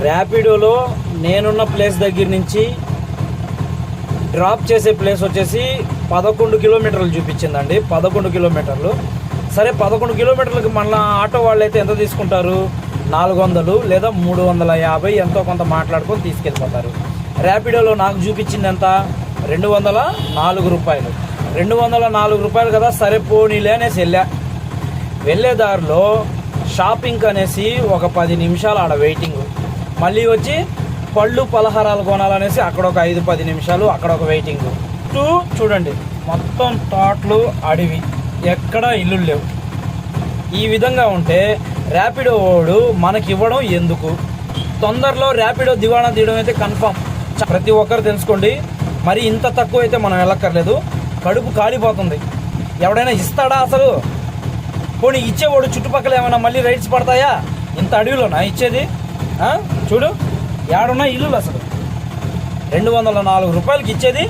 ర్యాపిడోలో నేనున్న ప్లేస్ దగ్గర నుంచి డ్రాప్ చేసే ప్లేస్ వచ్చేసి 11 కిలోమీటర్లు చూపించిందండి. 11 కిలోమీటర్లు. సరే 11 కిలోమీటర్లకి మళ్ళీ ఆటో వాళ్ళు అయితే ఎంత తీసుకుంటారు? 400 లేదా 350 ఎంతో కొంత మాట్లాడుకొని తీసుకెళ్ళిపోతారు. ర్యాపిడోలో నాకు చూపించింది ఎంత? 204 రూపాయలు. 204 రూపాయలు కదా, సరే పోనీలే అనేసి వెళ్ళే దారిలో షాపింగ్ అనేసి ఒక 10 నిమిషాలు ఆడ వెయిటింగ్. మళ్ళీ వచ్చి పళ్ళు పలహారాలు కొనాలనేసి అక్కడ ఒక 5-10 నిమిషాలు అక్కడ ఒక వెయిటింగ్. చూడండి మొత్తం తోటలు, అడవి, ఎక్కడ ఇల్లు లేవు. ఈ విధంగా ఉంటే ర్యాపిడో వాడు మనకి ఇవ్వడం ఎందుకు? తొందరలో ర్యాపిడో దివాణా తీయడం అయితే కన్ఫామ్. ప్రతి ఒక్కరు తెలుసుకోండి. మరి ఇంత తక్కువ అయితే మనం వెళ్ళక్కర్లేదు. కడుపు కాలిపోతుంది. ఎవడైనా ఇస్తాడా అసలు? పోనీ ఇచ్చేవాడు చుట్టుపక్కల ఏమైనా మళ్ళీ రైట్స్ పడతాయా? ఇంత అడవిలోనా ఇచ్చేది? చూడు ఏడున్నా ఇల్లులు. అసలు 204 రూపాయలకి ఇచ్చేది